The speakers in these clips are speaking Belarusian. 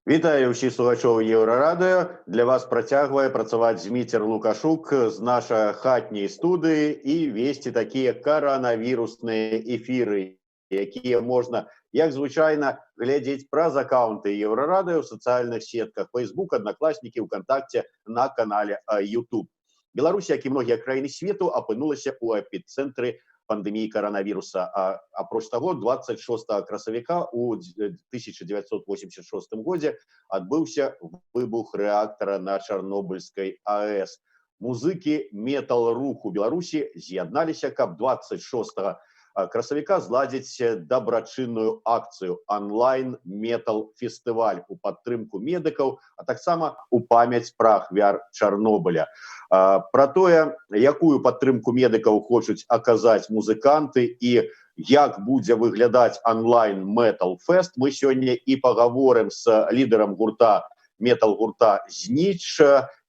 Вітаю ўсіх слухачоў Еўрарадыё. Для вас працягвае працаваць Зміцер Лукашук з нашай хатняй студыі і весці такія каранавірусныя эфіры, якія можна, як звычайна, глядзець праз аккаунты Еўрарадыё ў сацыяльных сетках Facebook, Аднакласнікі, ВКонтакце, на канале YouTube. Беларусь, як і многія краіны свету, апынулася ў эпіцэнтры пандемии коронавируса. Апроч того, 26 красавіка у 1986 годзе адбыўся выбух рэактара на Чарнобыльскай АЭС. Музыкі метал-руху Беларусі з'ядналіся, каб 26 красавіка зладзіць дабрачынную акцыю онлайн-метал-фестываль у падтрымку медыкаў, а таксама у памяць пра ахвяр Чарнобыля. Пра тое, якую падтрымку медыкаў хочуць аказаць музыканты і як будзе выглядаць онлайн-метал-фест, мы сёння і пагаворым з лідарам гурта, метал-гурта «Знич»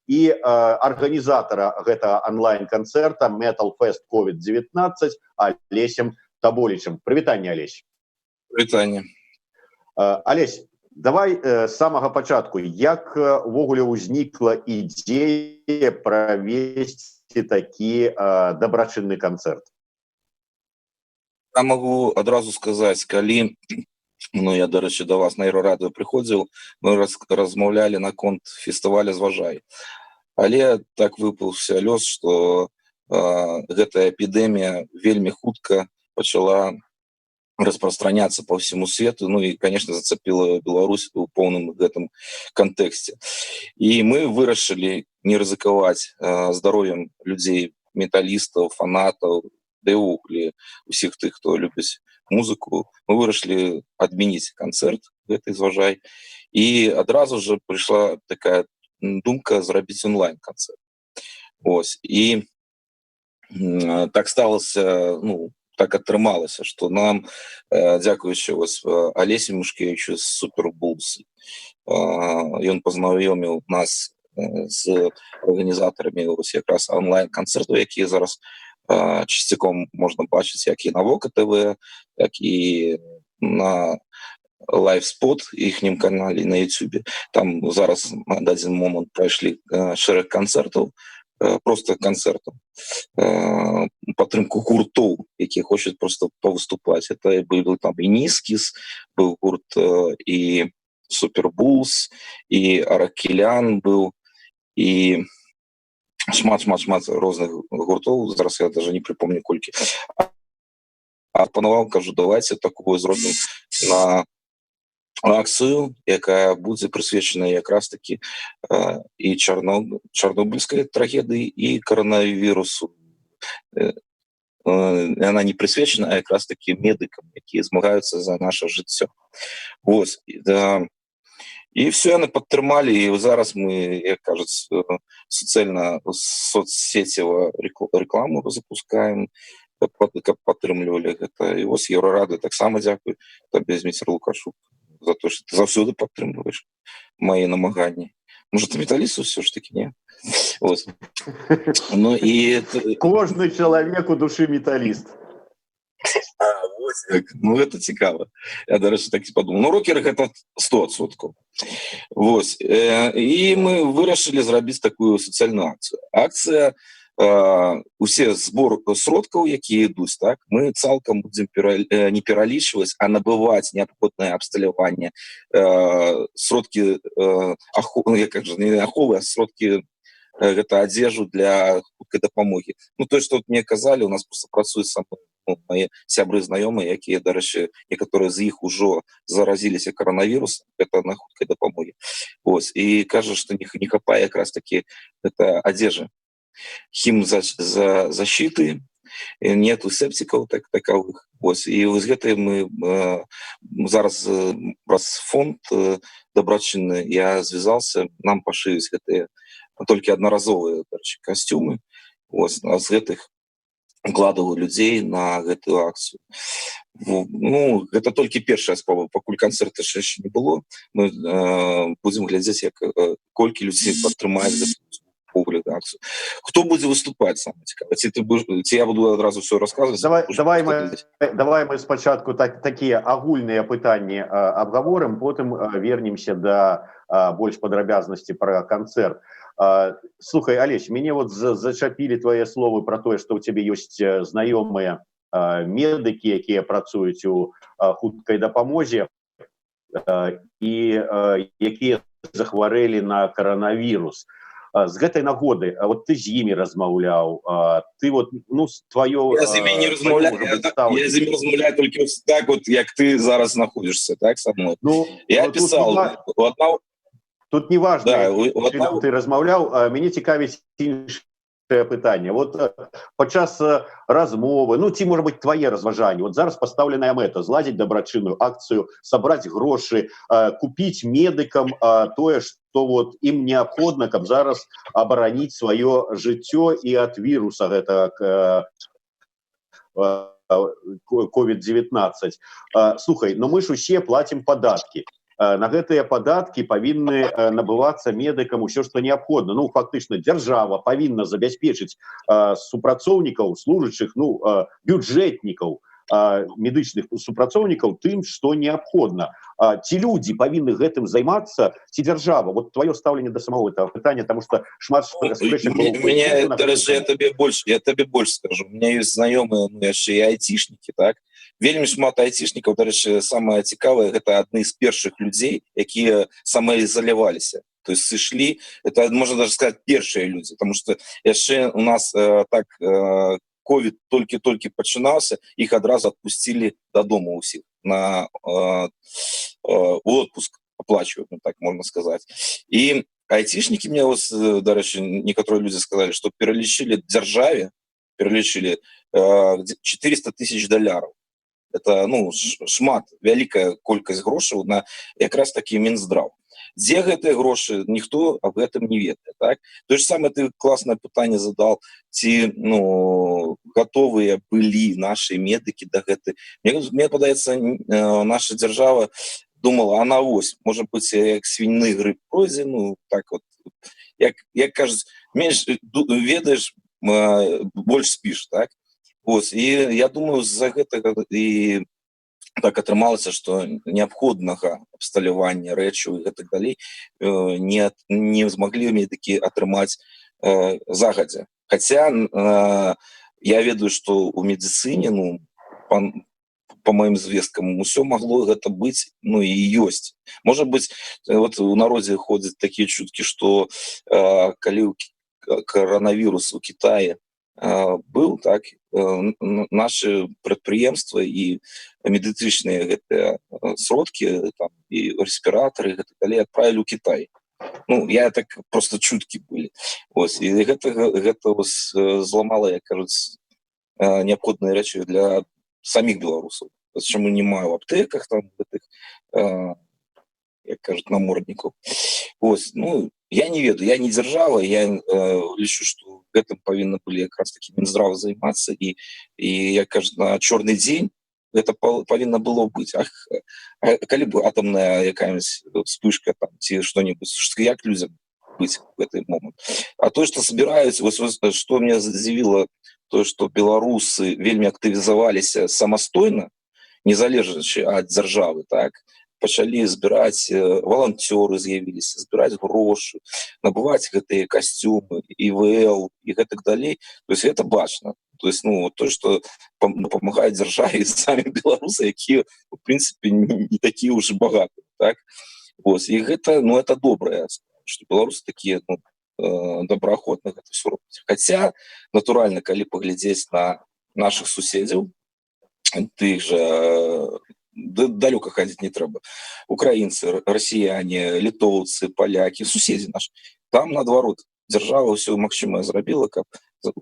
і арганізатара гэтага онлайн-канцэрта Metal Fest COVID-19 Алесем Таболічем. Прывітанне, Алесь. Прывітанне. Алесь, давай з самага пачатку. Як увогуле ўзнікла ідзея правесці такі дабрачынны канцэрт? Я могу адразу сказаць, калі я, дарэчы, да вас на Еўрарадыё прыходзіў, мы размаўлялі наконт фестываля «Зважай». Але так выпаўся лёс, што гэтая эпідэмія вельмі хутка пачала распрастраняцца па ўсяму свету, і, конечно, зацепіла Беларусь у поўным гэтым кантэксце. І мы вырашылі не рызыкаваць здароўем людзей, металістаў, фанатаў, да і ўвогуле усіх тых, хто любіць музыку. Мы вырашылі адмяніць канцэрт гэтай «Зважай». І адразу же прыйшла такая думка зрабіць онлайн-канцэрт. І так сталася, так атрымалася, што нам, дзякуючы Алесе Мушкевічу з Супер Булс, ён пазнаёміў нас з арганізатарамі якраз онлайн-канцэрту, якія зараз часцяком можна бачыць як і на Вока ТВ, так і на лайв-спот іхнім канале на YouTube. Там зараз на дадзены момант прайшлі шэраг канцэртаў, просто канцэртаў, падтрымку гуртоў, якія хочуць просто павыступаць. Это быў там і Нискис, быў гурт і Супербулс, і Аракелян быў, і шмат розных гуртоў, зараз я даже не припомню колькі. Апанаваў, кажу, давайте такую зробім на акцыю, якая будзе прысвечана якраз такі і чарнобыльскай трагедыі, і коронавірусу. Яна не прысвечана, а якраз такі медыкам, якія змагаюцца за наша жыццё. І все яны падтрымалі, і зараз мы, як кажуць, суцэльна соцсеціва рекламу запускаем, каб падтрымлівалі гэта. І вось Еўрарадыё таксама дзякуй табе, Зміцер Лукашук, за то, что ты заўсёды падтрымліваеш мои намаганні. Может, ты металліст все ж таки, не? Кожны чалавек у душы металліст. Это цікава. Я, дарэчы, так і падумаў. Рокеры гэта 100%. І мы вырашылі зрабіць такую сацыяльную акцыю. Акцыя, усе збор сродкаў, якія ідуць, так, мы цалкам будзем не пералічваць, а набываць неабходнае абсталяванне, сродкі аховы, а сродкі гэта адзежу для хуткай дапамогі. Тое, што мне казалі, у нас просто працуюць са мной мои сябры, знаёмыя, якія, дарэчы, некаторыя з іх ужо заразіліся коронавірусам, гэта на хуткай дапамогі. І кажа, што не хапае якраз такі гэта адзежы, хімзащиты, нету септикаў таковых. І з гэтай мы зараз праз фонд дабрачынны я звязался, нам пашыюць гэтыя толькі аднаразовыя касцюмы, а з гэтых укладываю людзей на гэтую акцыю. Гэта толькі першая спроба, пакуль канцэрта яшчэ не было. Мы будзем глядзець, колькі людзей падтрымаюць гэтую. погляд на акцию. Кто будет выступать самое цікаве? Ці я буду одразу все рассказывать? Давай мы спочатку такие агульные пытания обговорим, потом вернемся до больше подробязности про концерт. Слухай, Олесь, меня вот зачапили твои слова про то, что у тебя есть знакомые медики, которые працуюць у хуткай дапамозе и якія захварэлі на коронавирус. С гэтай нагоды, вот ты з імі размаўляў, ты вот, ну, твоё... Я з імі не размаўляю, я з імі размаўляю толькі так вот, як ты зараз знаходишься, так, со мной. Ну, я писал у одного... Тут не важно, да, ты размаўляў, мяне цікавіць іншае пытанне. Вот падчас размовы, ну, ці, может быть, твои разважанні. Вот зараз поставленная мэта зладзіць дабрачынную акцию, собрать грошы, купить медикам тое, что вот им необходимо, каб зараз абараніць свое жыццё и от вируса гэтага COVID-19. Слухай, но мы ж усе платим податки. На гэтыя падаткі павінны набывацца медыкам усё, што неабходна. Ну, фактычна, дзяржава павінна забяспечыць супрацоўнікаў, служачых, ну, бюджэтнікаў, медычных супрацоўнікаў тым, што неабходна. Ці людзі павінны гэтым займацца, ці дзяржава? Вот твоё стаўленне да самого этого пытання, потому что шмат спрэчак было. Я табе больш скажу. У меня есть знакомые, ну, яшчэ і айтишники, так? Вельмі шмат айтишникаў, дарэчы, самае цікавае, гэта адны з першых людзей, якія самаізаляваліся. То есть сышлі, это, можно даже сказать, першыя людзі, потому что яшчэ у нас так ковід толькі пачынаўся, іх адразу адпусцілі дадому ўсіх на отпуск оплачивают, так можно сказать. И айтишники мне, дарэчы, некоторые люди сказали, что пералічылі дзяржаве, 400 тысяч долларов. Это, ну, шмат, вялікая колькасць грошаў на якраз такі Мінздраў. Дзе гэтыя грошы, ніхто аб гэтым не ведае, так? То же самое ты классное пытанне задал, ці, ну, готовыя былі наши медыкі да гэтай. Мне падаецца, наша дзяржава думала, а на вось, можа быць, як свіны грып пройдзе, ну, так вот, як кажуць, менш ведаеш, больш спіш, так? Ось, і я думаю, з-за гэтага і так атрымалася, што неабходнага абсталявання рэчаў і гэтак далей не змаглі медыкі атрымаць загадзя. Хаця я ведаю, што ў медыцыне, ну, по моим звесткам, усё магло гэта быць, ну, і ёсць. Можа быць, вот у народзе ходзяць такія чуткі, што калі коронавірус у Китае был, так, наши прадпрыемства і медыцычныя гэтыя сродкі, там, і респіратары, гэтак далей адправілі ў Кітай. Ну, я так просто чуткі былі. Ось, і гэта зламала, як кажуць, неабходныя рэчы для самих беларусаў. Чаму няма ў аптэках, там, гэтых, як кажуць, наморднікаў. Ось, ну, я не ведаю, я не дзяржава, я лічу, што гэтым павінны былі якраз такі Мінздрав займацца, і як кажуць, на чорны дзень гэта павінна было быць. А калі б атамная якая-нибудь вспышка там, ці што-нибудь, як людзям быць в гэты момант? А то, што собираюць, што меня здзівіла, то, што беларусы вельмі актывізаваліся самастойна, незалежачы ад дзяржавы, так, пачалі збіраць, валанцёры з'явіліся, збіраць грошы, набываць гэтыя касцюмы, ІВЛ і гэтак далей. То есть это бачна. То есть, ну, то, что помогает державе сами белорусы, якія, в принципе, не такие уж богатые, так? Вот. И это, ну, это доброе, что белорусы такие, ну, добраахвотных это все робяць. Хотя, натуральна, калі паглядзець на наших суседзяў, тых же, далёка хадзіць не трэба, украінцы, расіяне, літоўцы, палякі, суседзі наши, там, наадварот, дзяржава ўсё магчымае зрабіла, каб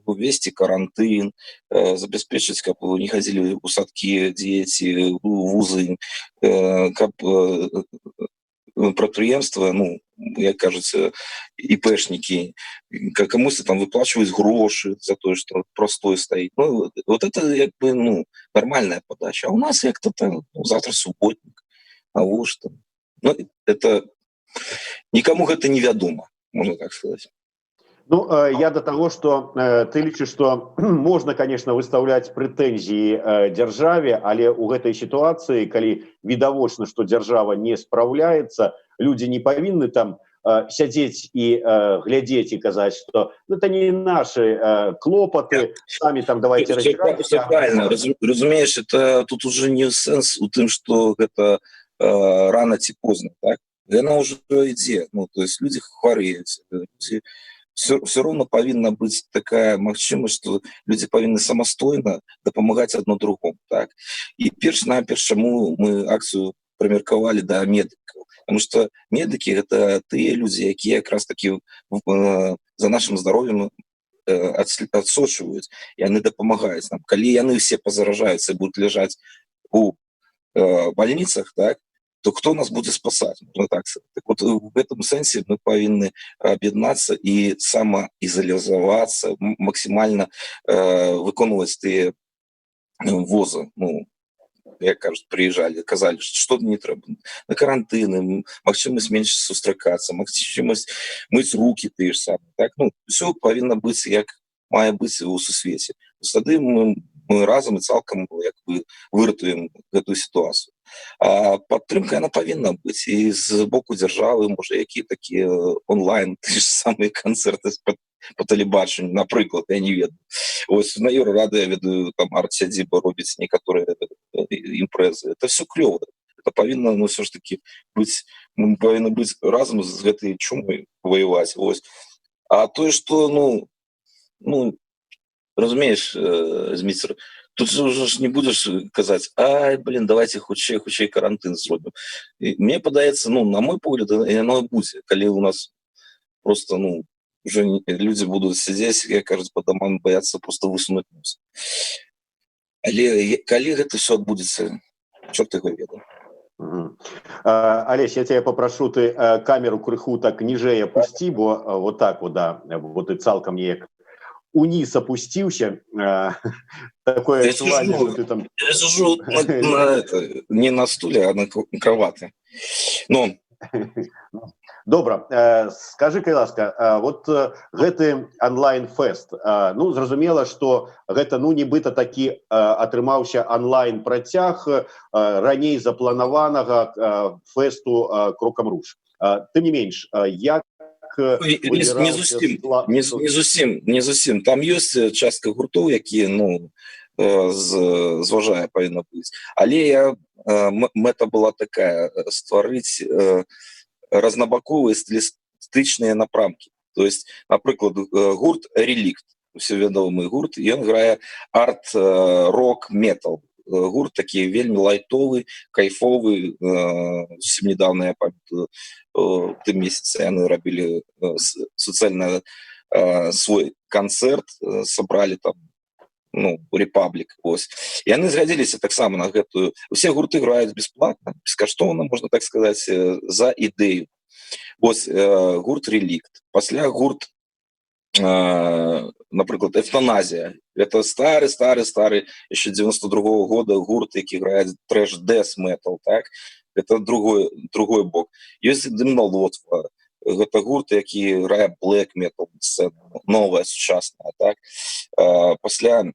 увесці карантын, забяспечыць, каб не хадзілі ў садкі дзеці, вузы, каб прадпрыемства, ну, як кажуць, ІПшнікі, камусь там выплачваюць грошы за тое, што простой стаіць. Ну, вот это, як бы, ну, нормальная подача. А у нас як-то там, ну, завтра субботник, а вот что. Ну, это никому гэта невядома, можно так сказать. Ну, я до того, что ты лічыш, что можно, конечно, выставлять претензии державе, але у этой ситуации, калі відавочна, что держава не справляется, люди не повинны там сядзець и глядеть и казать, что ну, это не наши клопоты, сами там давайте разбираться. Все правильно, разумеешь, это тут уже не сенс у тым, что это рано ці позна, так? Яна уже ідзе, ну, то есть люди хвареюць, люди все равно павінна быць такая магчымасць, што людзі павінны самастойна дапамагаць адно другому, так. І перш-наперш чаму мы акцыю прымеркавалі да медыкаў, потому что медыкі гэта тыя людзі, якія якраз такі за нашым здароўем адсочваюць, яны дапамагаюць нам. Калі яны все пазаражаюцца і будуць ляжаць у больницах, так, то кто нас будет спасать? Можно так сказать. Так вот, в этом сенсе мы повинны объединяться и самоизолироваться, максимально выконывать те возы. Ну, як кажуть, приїжджали, казали, що не треба. На карантини, можливість менше зустрічатися, можливість мити руки ті ж самі. Так? Ну, все повинно бути, як має бути у сусвіті. Тоді ми разом і цілком якби вирятуємо цю ситуацію. А підтримка, вона повинна бути. І з боку держави, може, які такі онлайн, ті ж самі концерти по телебаченню, наприклад, я не веду. Ось на Єврораді я веду, там арт-сядзіба робить некоторые імпрези. Це все кльово. Це повинно, ну, все ж таки, бути, ми повинні бути разом з цією чумою воювати. Ось. А то, що, ну, розумієш, Зміцер, тут уже ж не будеш казати, ай, блін, давайте хутчэй карантин зробимо. Мені подається, ну, на мой погляд, воно і буде, коли у нас просто, ну, уже люди будут сидеть, як кажуть, по домам, бояться просто высунуть нос. Але калі гэта все адбудзецца, чорт яго ведае. Олесь, я тебя попрошу, ты камеру крыху так ниже опусти, бо вот так вот, да, вот и цалком неяк униз опустился. Такое адчуванне, что ты там... Я сижу не на стуле, а на кровати. Ну... Добра, скажи-ка, ласка, вот гэты онлайн-фест, ну, зразумела, што гэта, ну, нібыта такі атрымаўся онлайн-працяг раней запланаванага фесту «Крокам руш». Тым не менш, як... Не зусім. Там ёсць частка гуртоў, якія, ну, зважае павінна быць. Але мэта была такая, стварыць разнабаковыя стылістычныя напрамкі. То есть, напрыклад, гурт «Реликт», все вядомы гурт, ён грае арт-рок-метал. Гурт такі вельмі лайтовы, кайфовы, зусім недавно, я памятаю, у тым месяцы яны рабілі суцэльна свой канцэрт, сабралі там, ну, Republic, ось. І яны згадзіліся таксама на гэтую... Усе гурты граюць бесплатна, бескаштоўна, можна так сказаць, за ідэю. Ось гурт «Реликт». Пасля гурт, напрыклад, «Эвтаназія». Это стары, еще 92-го года гурт, які грае трэш-дэс-метал, так? Это другой бок. Ёсць «Дымналодства». Гэта гурт, які грае блэк-метал, новая, сучасная, так? Пасля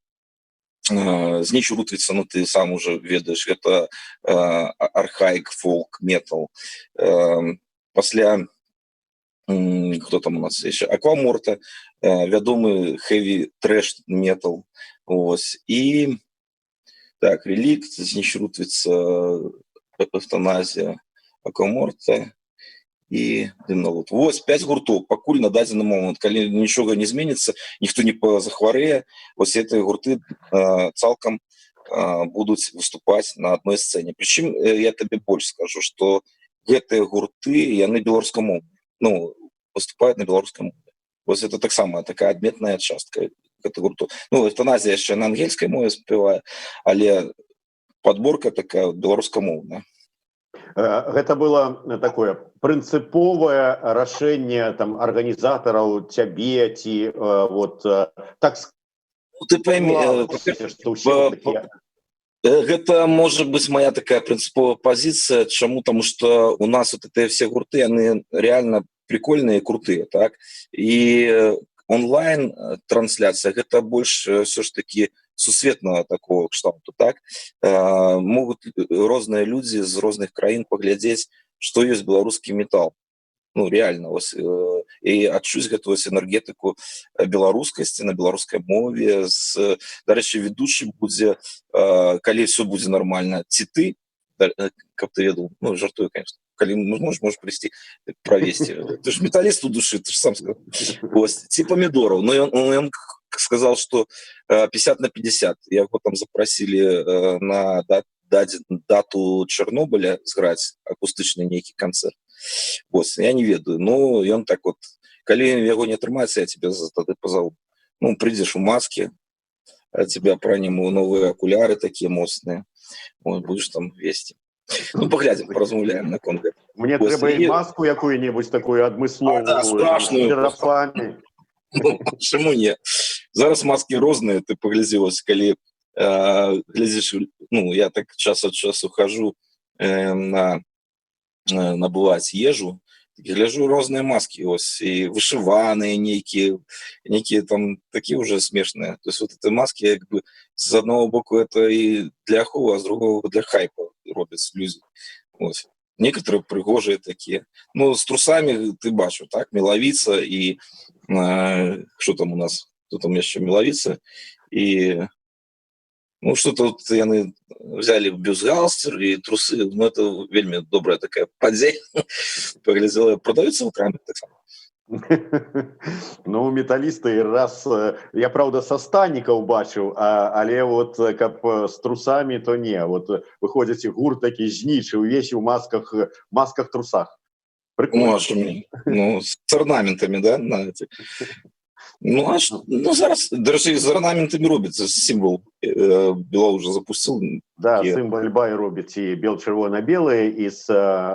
знічу рутвіцца, ну, ты сам уже ведаеш, гэта архаик, фолк, метал. Пасля, кто там у нас еще? Акваморта, вядомы хэви трэш метал. Ось. І так, «Реликт», знічу рутвіцца, «Эвтаназія», Акваморта і «Дымналод». Вось 5 гуртоў. Пакуль на дадзены момант, калі нічога не зменіцца, ніхто не захварэе, вось гэтыя гурты цалкам будуць выступаць на адной сцэне. Прычым я табе больш скажу, што гэтыя гурты, яны беларускамоўныя. Ну, выступаюць на беларускай мове. Вось это таксама такая адметная частка гэтых гуртоў. Ну, «Эвтаназія» яшчэ на ангельскай мове спявае, але падборка такая беларускамоўная. Гэта было такое прынцыповае рашэнне там арганізатараў, цябе ці вот так... Ты пойми, гэта можа быць моя такая прынцыповая пазіцыя. Чаму? Таму што у нас вот гэтыя все гурты, яны реально прикольныя і крутыя, так? І онлайн-трансляция, гэта больш все ж таки сусветнага такого кшталту, так? Могуць розныя людзі з розных краін паглядзець, што ёсць беларускі метал. Ну, реально, і адчуць гэтую энергетыку беларускасці на беларускай мове. Дарэчы, ведучы будзе, калі все будзе нормально, ці ты, каб ты ведаў, ну, жартую, конечно, калі можешь прийти провести. Ты ж металлист у души, ты же сам сказал. Ці помидоров. Но он сказал, что 50/50. Его там запросили на дату Чернобыля сыграць акустычны нейкі канцэрт. Я не ведаю, но ён так вот, калі яго не атрымаецца, я тебя тады позову. Ну, придзеш у маске, тебя праніму новые окуляры такие моцныя, будешь там весці. Ну, поглядим, поразмаўляем на конт. Мне трэба і маску якую-небудзь такую адмысловую, да, страшную, з черапамі. Ну, чаму не? Зараз маски розныя, ты паглядзелась, калі глядзіш, ну, я так час ад часу хожу набываць ежу, гляжу розныя маскі, і вышываныя нейкія там такие уже смешныя. То есть вот эти маски, як бы, з одного боку это і для аховы, а з другого для хайпа робяць людзі. Некоторые прыгожие такие. Ну, с трусами ты бачу, так, мелавіца і что там у нас? Кто там яшчэ мелавіца? И ну, что-то вот яны взяли бюстгальтер и трусы. Ну, это вельмі добрая такая падзея. Поглядела, продаются в краме так само. Ну, металлисты раз... Я, правда, со станікаў бачыў, але вот каб с трусами, то не. Вот выходзіць гурт такі знічы, увесь у масках-трусах. Прикольно. Ну, с орнаментами, да? Ну, ну, зараз, даже з орнаментами робіцца символ. Біла уже запустил. Да, символ бай робіць і бел-чырвона-белые, і з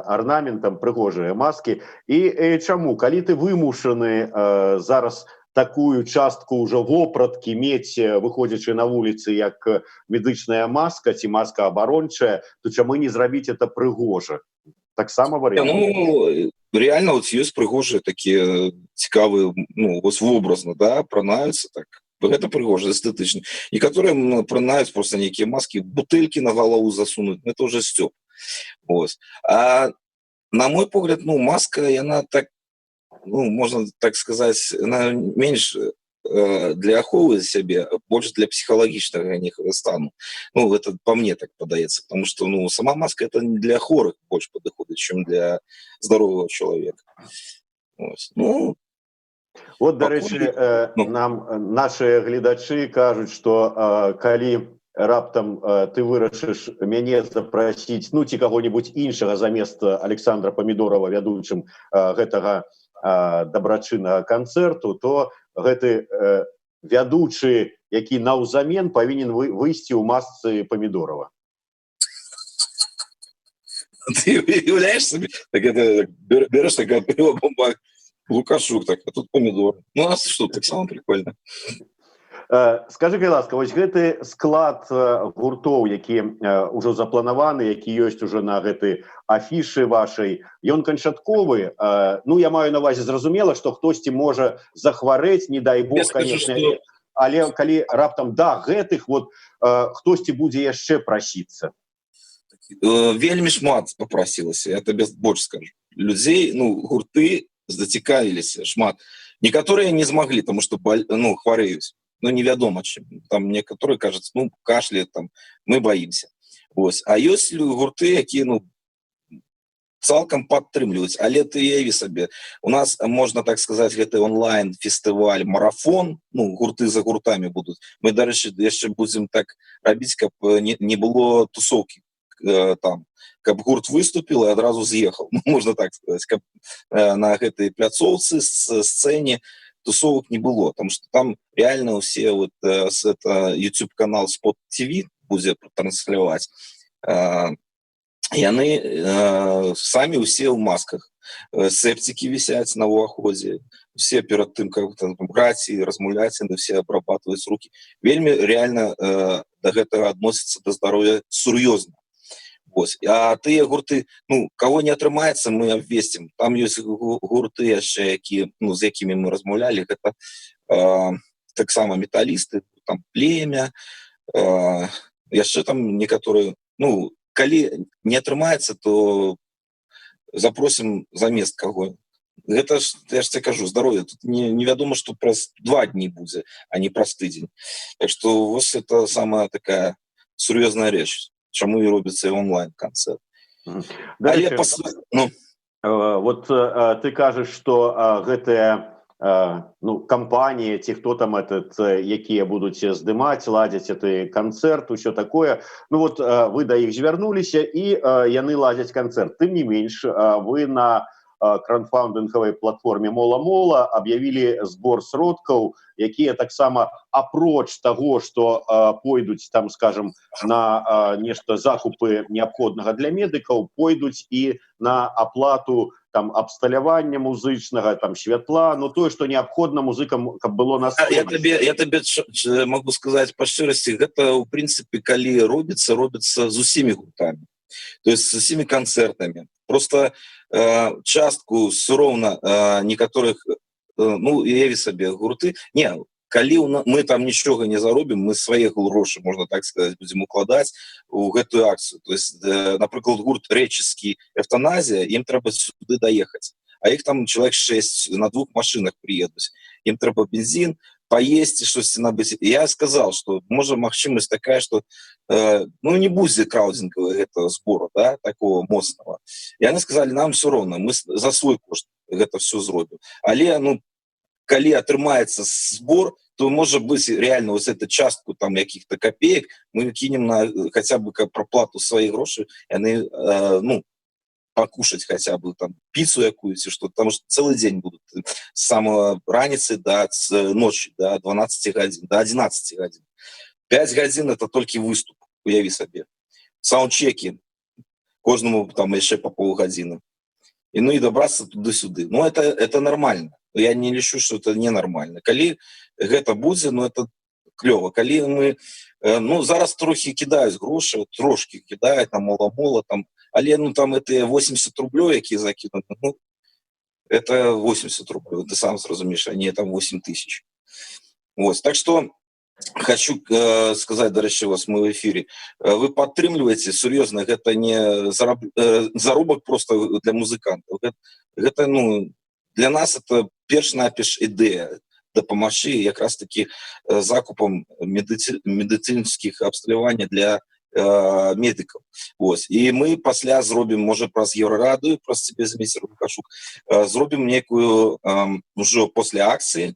орнаментом прыгожыя маски. І чаму? Калі ты вымушаны зараз такую частку уже вопраткі мець, выходзячы на вуліцы, як медычная маска ці маска абарончая, то чаму не зрабіць это прыгожа? Таксама варыянт. Ну, реально вот есть прыгожие такие цікавые, ну, вобразно, да, пранаюцца так. Гэта прыгожа, эстэтычна. Некаторыя пранаюць просто нейкія маски, бутыльки на голову засунуть, это уже стёб. А на мой погляд, ну, маска, яна так, ну, можно так сказать, она меньше для аховы сябе, больше для психологічнага стану. Ну, это по мне так падаецца, потому что, ну, сама маска это для хворых больше падыходзіць, чем для здорового человека. Ну, вот, дарэчы, нам наши гледачы кажуць, что калі раптам ты вырашыш мяне запросіць, ну, ці каго-нибудь іншага замест Александра Помидорова вядучым гэтага дабрачыннага канцэрту, то гэты вядучы, які наўзамен павінен выйсці ў масцы Помидорова. Ты уявляешь себе? Так это берешь такая бомба, Лукашук, так, а тут Помидор. Ну, а что, так само прикольно. Скажи, калі ласка, вось гэты склад гуртоў, які ўжо запланаваны, які ёсць уже на гэтай афішы вашай, ён канчатковы? Ну, я маю на увазе, зразумела, што хтосьці можа захварэць, не дай Бог, конечно, але калі раптам да гэтых, вот хтосьці будзе яшчэ прасіцца? Вельмі шмат попросілася, я табе больш скажу. Людзей, ну, гурты зацікавіліся шмат. Некаторыя не змаглі, тому што, ну, хварэюць. Ну, невядома чым. Там некаторые кажуць, ну, кашляе, там, мы боимся. А ёсць гурты, якія, ну, цалкам падтрымліваюць. Але ты уяви сабе, у нас, можна так сказаць, гэты онлайн-фестываль, марафон, ну, гурты за гуртамі будуць. Мы, дарэчы, яшчэ будзем так рабіць, каб не было тусоўкі там, каб гурт выступил и адразу з'ехал. Можно так сказать, каб на гэтай пляцоўцы, сцэне тусовок не было, потому что там реально все вот это YouTube-канал Spot TV будзе трансляваць. Яны самі ўсе ў масках. Септики висяць на ўваходзе. Все перад тым, как там граць і размаўляць, яны все абрабатваюць руки. Вельмі реально да гэтага адносіцца да здароўя сур'ёзна. А тыя гурты, ну, кого не атрымаецца, мы абвесцім. Там ёсць гурты яшчэ, якія, ну, з якімі мы размаўлялі, гэта таксама металлісты, там племя, яшчэ там некаторыя, ну, калі не атрымаецца, то запросім замест каго. Гэта ж, я ж тебе кажу, здароўе, тут невядома, што праз 2 дні будзе, а не праз тыдзень. Так што вось это самая такая сур'ёзная рэч, чаму і робіцца онлайн-канцэрт. Але ну, вот ты кажаш, што гэтыя ну, кампанія ці хто там якія будуць здымаць, ладзяць гэты канцэрт, усё такое. Ну вот вы да іх звярнуліся і яны ладзяць канцэрт. Тым не менш, вы на краундфандынгавай платформе Мола-Мола аб'явілі збор сродкаў, якія таксама апроч таго, што пойдуць там, скажем, на нешта закупы неабходнага для медыкаў, пойдуць і на аплату там абсталявання музычнага, там святла, ну тое, што неабходна музыкам, каб было на сцэне. Я табе могу сказаць па шчырасці, гэта ў прынцыпе, калі робіцца з усімі гуртамі, то есть з усімі канцэртамі. Просто частку все роўна некаторых, ну, яві сабе гурты, не, калі мы там нічога не заробім, мы свае грошы, можна так сказаць, будзем укладаць у гэтую акцыю. То есть, напрыклад, гурт рэчыскі «Эвтаназія», ім трэба сюды даехаць, а іх там чалавек 6 на 2 машинах приедуць. Ім трэба бензин, поесть, штосьці набыць. Я сказал, что можа магчымасць такая, что ну не будзе краудзінгавага гэтага збору, да, такого моцнага. І яны сказали, нам все роўна, мы за свой кошт гэта все зробім. Але, ну, калі атрымаецца збор, то можа быць реально вот эту частку там каких-то копеек мы кинем на хотя бы как проплату своих грошей, яны, ну, покушать хотя бы там пиццу якую-то, что, потому что целый день будут с самого раницы до ночи, до 12 годин, до 11 годин. 5 годин это только выступ, уяви себе. Саундчеки, кожному там еще по полгодины. И ну и добраться туды-сюды. Ну это нормально. Я не лічу, что это ненормально. Калі гэта будзе, ну это клёво. Калі мы, ну зараз трохи кидаюць грошы, трошки кидаюць на Мола-Мола, там, але ну там это 80 рублёў, якія закінуты, ну это 80 рублёў, ты сам зразумееш, а не там 8 тысяч. Вот. Так что хочу сказать, дарэчы, вас мы в эфире, вы падтрымліваеце сур'ёзна, гэта не заробак просто для музыкантаў. Гэта, ну, для нас это перш-наперш ідэя дапамагчы якраз таки закупам медыцынскіх абсталявання для медыкаў. Вось. І мы пасля зробім, можа, праз Еўрарадыё, праз цябе, змейстер Лукашук, зробім некую ўжо пасля акцыі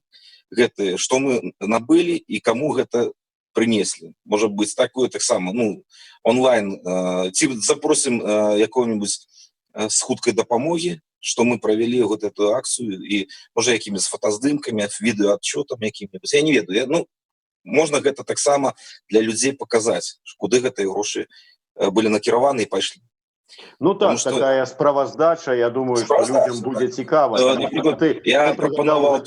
гэты, што мы набылі і каму гэта прынеслі. Можа быць такое таксама, ну, онлайн, ці запросім якого-нибудь з хуткай дапамогі, что мы провели вот эту акцию, и може якими с фотоздымками, видеоотчетом яким-нибудь. Я не ведаю. Ну, можно гэта таксама для людей показать, куды гэтыя грошы были накіраваны и пошли. Ну так, что... такая справаздача, я думаю, что людям будет цікаво. Я пропонував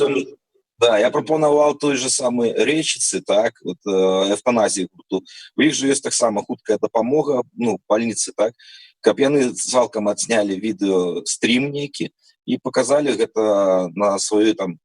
я пропонував той же самый Речицы, так, вот, эвтаназии гурту. У них же есть так само хуткая допомога, ну, больницы, так, каб яны цалкам адснялі відэо-стрім нейкі і показалі гэта на сваёй там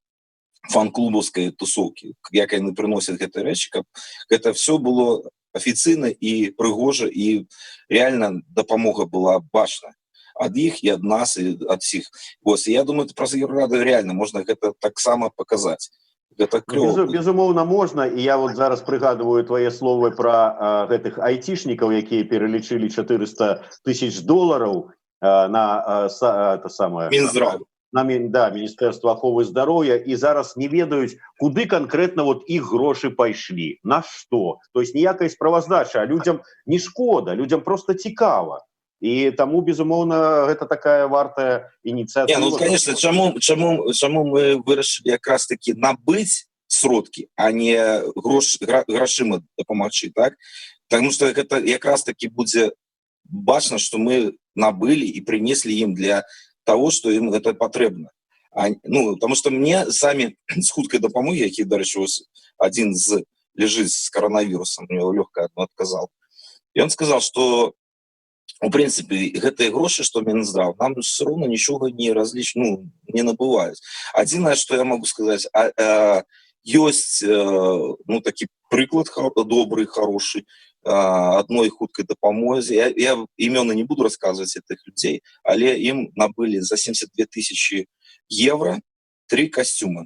фан-клубаўскай тусоўкі, як яны прыносяць гэтыя рэчы, каб гэта все было афіцыйна і прыгожа, і реально дапамога была бачна ад іх і ад нас, і ад всіх. Вось, я думаю, праз Еўрарадыё реально можна гэта таксама показаць. Безумоўна, можна, і я вот зараз прыгадываю твае словы пра гэтых айцішнікаў, якія пералічылі $400 000 на это самое Мінздрав. Да, Міністэрства аховы здароўя, і зараз не ведаюць, куды канкрэтна вот іх грошы пайшлі, на што. То есть ніякай справаздачы, а людям не шкода, людям просто цікава. І таму, безумоўна, гэта такая вартая ініцыятыва. Ну, конечно, чаму мы вырашылі якраз таки набыць сродкі, а не грашыма дапамагчы, так? Потому что гэта якраз таки будзе бачна, што мы набылі і прынеслі ім для того, што ім гэта патрэбна. Ну, потому что мне самі з хуткай дапамогі, які, дарэчы, адзін з лежыць з коронавірусам, у него лёгка адно адказал. І он сказал, что в принципе, гэтыя грошы, што Мінздрав, нам все равно нічога не разліч, ну, не набываюць. Адзінае, што я могу сказаць, ёсць ну такі прыклад добрый, хороший адной хуткай дапамозе. Я імёны не буду расказваць этих людзей, але ім набылі за 72 000 евро 3 костюма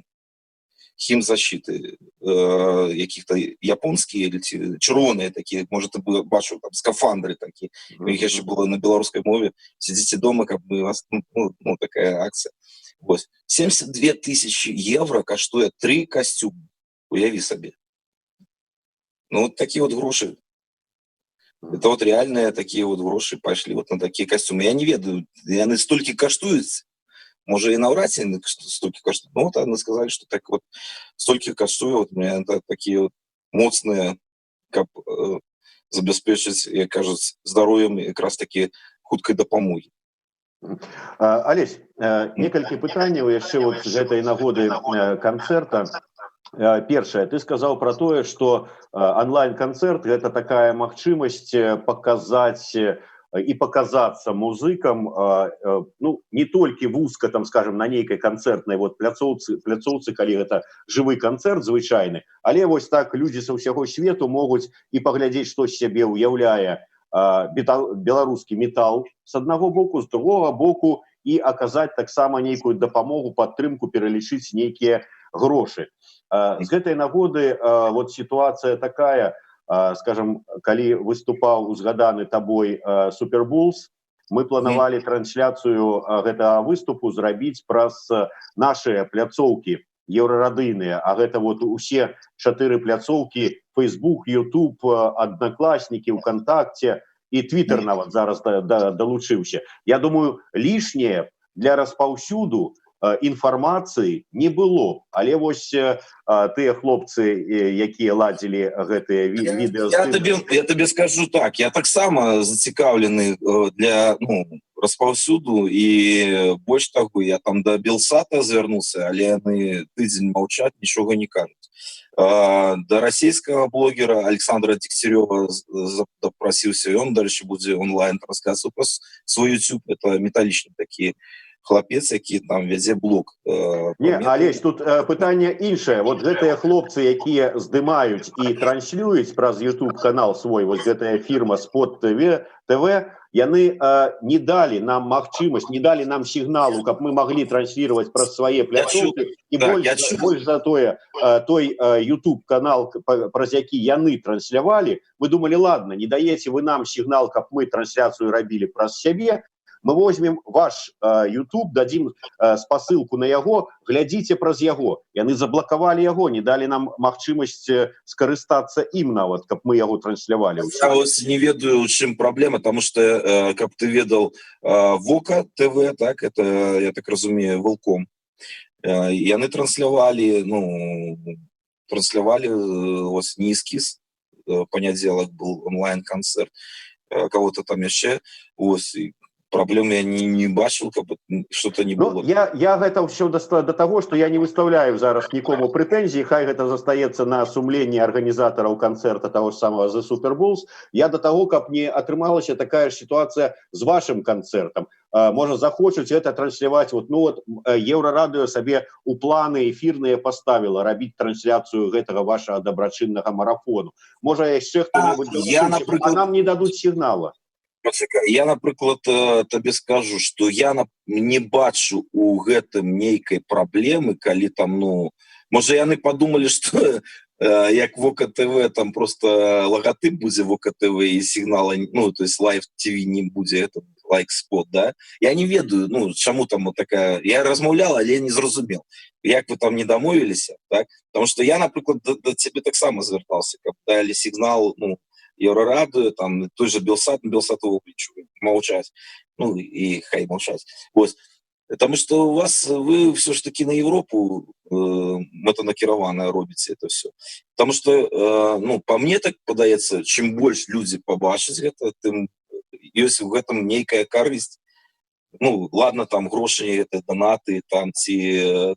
хімзащиты, якіх-то японскія или чырвоныя такія, можа ты бачыў там скафандры такі, іх яшчэ было на беларускай мове, сидзіце дома, каб мы вас, ну такая акцыя. Вось 72 000 евро каштуе 3 костюма, уяві сабе. Ну вот такие вот грошы. Это вот реальные такие вот грошы пайшлі вот на такие костюмы. Я не ведаю, яны столькі каштуюць, можа і наўрад ці столькі каштуюць. Ну вот яны сказалі, што так вот столькі каштуе, вот мне такие вот моцныя, каб забяспечыць, як кажуць, здароўем якраз такі хуткай дапамогі. Алесь, некалькі пытанняў яшчэ вот з гэтай нагоды канцэрта. Першае, ты сказаў пра тое, што онлайн-канцэрт гэта такая магчымасць паказаць і паказацца музыкам, ну, не толькі вузка, там, скажем, на нейкай канцэртнай вот пляцоўцы, калі гэта жывы канцэрт звычайны, але вось так людзі са ўсяго свету могуць і паглядзець, што з сябе ўяўляе беларускі метал з аднаго боку, з другога боку і аказаць таксама нейкую дапамогу, падтрымку, пералічыць нейкія грошы. З гэтай нагоды вот сітуацыя такая, скажем, калі выступаў узгаданы табой Супербулс, мы планавалі трансляцыю гэтага выступу зрабіць праз нашыя пляцоўкі еўрарадыйныя, а гэта вот усе 4 пляцоўкі: Facebook, YouTube, Аднакласнікі, ВКонтакте і Twitter нават зараз далучыўся. Я думаю, лішняе для распаўсюду інфармацыі не было, але вось тыя хлопцы, якія ладзілі гэтыя відэа... Я табе скажу так, я таксама зацікаўлены для распаўсюду, і больш таго, я там да Белсата звярнуўся, але яны тыдзень маўчаць, нічога не кажуць. Да расійскага блогера Александра Дегтярёва запрасіўся, ён дальше будзе онлайн-трансляцыю праз свой YouTube, это металічны такі хлапец, які там вядзе блог. Не, Алесь, тут пытанне іншае. Вот гэтыя хлопцы, якія здымаюць і транслююць праз YouTube-канал свой, вот гэтая фірма Spot TV, яны не далі нам магчымасць, не далі нам сігналу, каб мы маглі транслировать праз свае пляцоўкі. І больш за тое, той YouTube-канал, праз які яны транслявалі, мы думалі, ладно, не даеце вы нам сігнал, каб мы трансляцыю рабілі праз сябе, мы возьмем ваш YouTube, дадим спасылку на яго, глядзіце праз яго. Яны заблакавалі яго, не далі нам магчымасць скарыстацца ім нават, каб мы яго транслявалі. Я не ведаю, у чым праблема, потому что, каб ты ведал, Вока ТВ, так, это, я так разумею, Волком, яны транслявалі, ось Нискис, понядзелак был онлайн-концерт, кого-то там яшчэ, ось, проблем я не бачил, как бы что-то не было. Я гэта ўсё до того, что я не выставляю зараз нікому прэтэнзій, хай гэта застаецца на сумленні арганізатараў канцэрта того ж самого The Super Bulls. Я до того, каб не атрымалася такая ж сітуацыя з вашым канцэртам. Можа, захочуць гэта трансляваць, Еўрарадыё сабе у планы эфірныя паставіла рабіць трансляцыю гэтага вашага дабрачыннага марафону. Можа, яшчэ хто-небудзь, а нам не дадуць сігнала. Я, напрыклад, табе скажу, што я не бачу у гэтым нейкай праблемы, калі там, можа, яны падумалі, што як Вока ТВ, там просто лагатып будзе Вока ТВ і сігнала, то есть Live TV не будзе, это Like Spot, да? Я не ведаю, чаму там такая... Я размаўлял, але не зразумел, як вы там не дамовіліся, так? Потому что я, напрыклад, да цябе таксама звяртаўся, каб далі сігнал, Еўрарадыё, там, той же Белсат, Белсатову плечу, молчать, и хай молчать. Вот. Потому что у вас, вы все ж таки на Европу метанакіравана робіце это все. Потому что, по мне так падаецца, чым больш людзі побачаць гэта, тым ёсць у гэтым нейкая карысць. Ладно, там грошы, это донаты, там ці,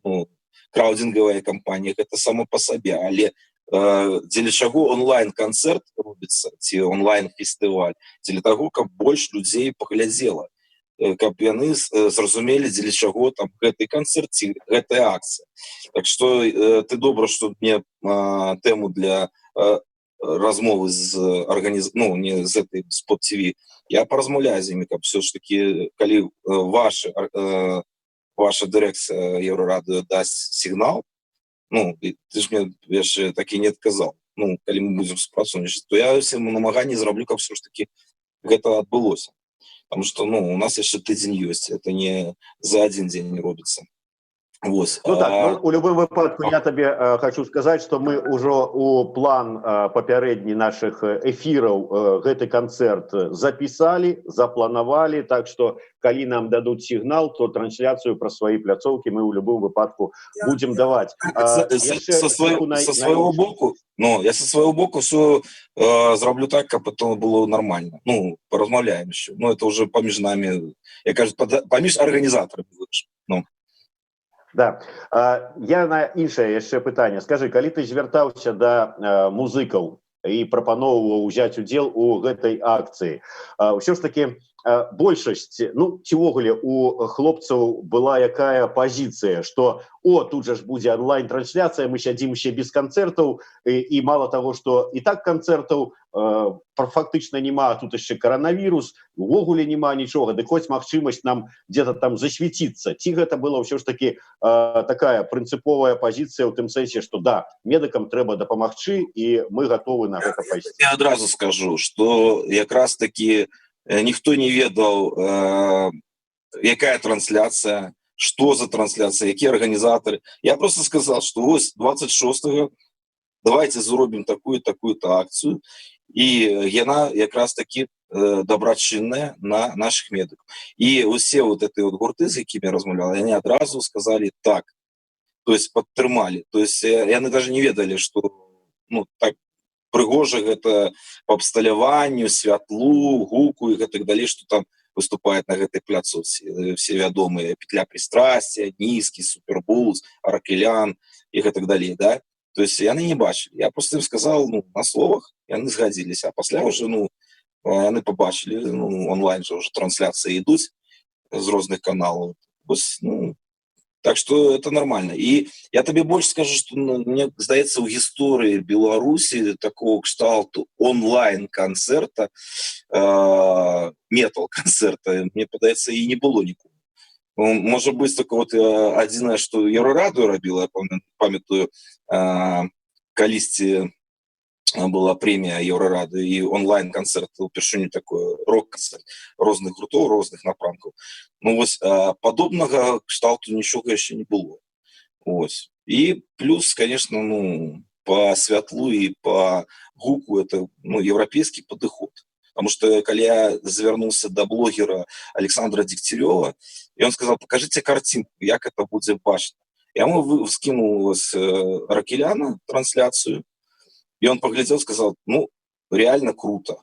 краудинговая кампанія, гэта само по сабе, але дзеля чаго онлайн-канцэрт робіцца, ці онлайн-фестываль, дзеля таго, каб больш людзей паглядзела. каб яны зразумелі, дзеля чаго там гэты канцэрт ці гэтая акцыя. Так што ты добра, што мне тэму для размовы з не з этой Spot TV, я паразмаўляю з імі, каб все ж таки, калі ваша дырэкцыя Еўрарадыё дасць сігнал, ты ж мне яшчэ такі не адказаў, калі мы будзем супрацоўнічаць, то я ўсе намаганні зраблю, каб все ж таки гэта адбылося. Потому что у нас яшчэ тыдзень ёсць, это не за один дзень не робіцца. У любым выпадку я табе хочу сказаць, што мы ўжо у план папярэдні наших эфіраў гэты канцэрт запісалі, запланавалі, так што калі нам дадуць сігнал, то трансляцыю пра свае пляцоўкі мы ў любым выпадку будзем даваць. Со свайго боку, я со свайго боку все зраблю так, каб это было нормально. Паразмаўляем еще. Это уже паміж нами, я кажу, паміж арганізатарамі. Да. Я на іншае яшчэ пытанне. Скажы, калі ты звяртаўся да музыкаў і прапаноўваў узяць удзел у гэтай акцыі, ўсё ж такі большасць, ці ўвогуле у хлопцаў была якая пазіцыя, што тут жа ж будзе онлайн-трансляцыя, мы сядзім усе без канцэртаў, і мала таго, што і так канцэртаў фактычна няма, тут яшчэ каранавірус, увогуле няма нічога, дык хоць магчымасць нам дзе-то там засвяціцца. Ці гэта была ўсё ж такі такая прынцыповая пазіцыя ў тым сэнсе, што да, медыкам трэба дапамагчы, і мы гатовы на гэта пайсці. Я адразу скажу, што якраз такі ніхто не ведаў, якая трансляцыя, што за трансляцыя, якія арганізатары. Я просто сказал, што вось 26-го давайте зробім такую-то акцыю, і яна якраз такі дабрачынная на наших медыкаў. І усе эти гурты, з якімі размаўляла, яны адразу сказалі так, то есть падтрымалі. То есть яны даже не ведалі, што так прыгожа гэта по абсталяванню, святлу, гуку і гэтак далей, што там выступаюць на гэтай пляцоўцы. Все вядомыя Петля Пристрастия, Нізкі, Супербулс, Аракелян і гэтак далей, да? То есть яны не бачылі. Я просто ім сказал, на словах, яны згадзіліся, а пасля уже, яны побачылі, онлайн же уже трансляцыі ідуць з розных каналаў. Так что это нормально. И я тебе больше скажу, что мне здаецца, у гісторыі Беларусі такого кшталту онлайн-канцэрта, метал-канцэрта, мне падаецца, і не было нікому. Может быть, только адзінае, што Еўрарадыё рабіла, я памятаю, калісьці была прэмія Еўрарадыё і онлайн-канцэрт, упершыню такое, рок-канцэрт розных гуртоў, розных напрамкаў. Падобнага кшталту нічога яшчэ не было. І плюс, конечно, по святлу і по гуку это еўрапейскі падыход. Потому что, когда я завернулся до блогера Александра Дегтярёва, и он сказал, покажите картинку, как это будет бачно. Я ему скинул с Аракеляна трансляцию, и он поглядел, сказал, реально круто.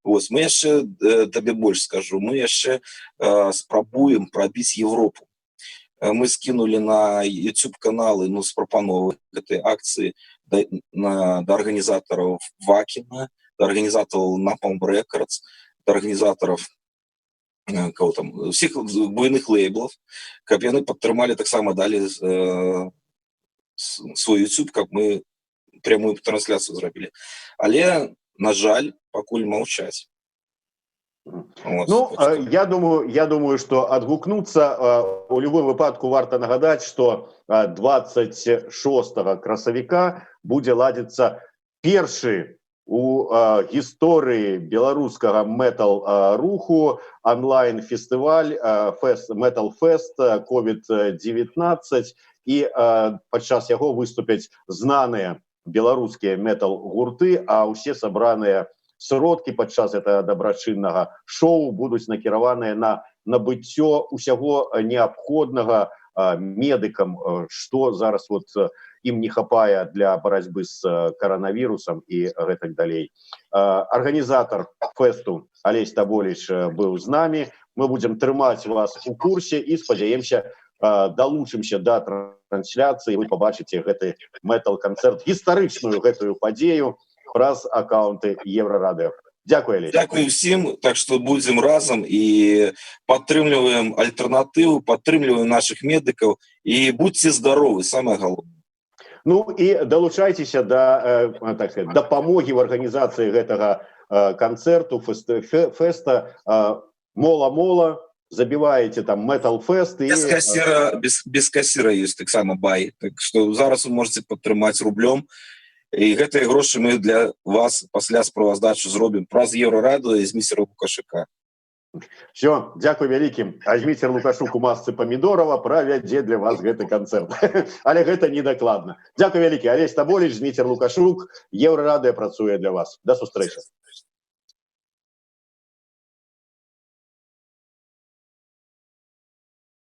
Мы еще, тебе больше скажу, мы еще спробуем пробить Европу. Мы скинули на YouTube-каналы, с прапановой этой акции до организаторов Вакина, до организаторов Napalm Records, до организаторов всех буйных лейблов, каб яны падтрымалі, таксама далі свой YouTube, как мы прямую трансляцию зрабілі. Але, на жаль, пакуль маўчаць. Я думаю, что адгукнуцца у любым выпадку варта нагадаць, что 26 красавіка будзе ладзіцца першы у гісторыі беларускага метал-руху онлайн-фестываль Metal Fest COVID-19, і падчас яго выступяць знаныя беларускія метал-гурты, а ўсе сабраныя сродкі падчас этого дабрачыннага шоу будуць накіраваныя на набыццё усяго неабходнага медыкам, што зараз ім не хапае для барацьбы з каранавірусам і гэтак далей. Арганізатар фэсту Алесь Таболіч быў з намі. Мы будзем трымаць вас у курсе і спадзяемся, далучымся да трансляцыі, вы пабачыце гэты метал-канцэрт, гістарычную гэтую падзею праз аккаунты Еўрарадыё. Дзякуй, Алесь. Дзякуй всім, так што будзем разам і падтрымліваем альтэрнатыву, падтрымліваем нашых медыкаў і будьце здаровы, самае галоўнае. Ну і далучайцеся да, так сказать, дапамогі в арганізацыі гэтага канцэрту, феста. Мола-мола, забіваеце там метал-фест. Без касіра ёсць таксама бай. Так што зараз вы можете падтрымаць рублём. І гэтыя грошы мы для вас пасля справаздачы зробім праз Еўрарадыё і Зміцера Лукашука. Все, дзякуй вялікім. А Зміцер Лукашук у масцы Памідорава правядзе для вас гэты канцэрт. Але гэта недакладна. Дзякуй вялікі. Алесь Таболіч, Зміцер Лукашук, Еўрарадыё працуе для вас. Да сустрэчы.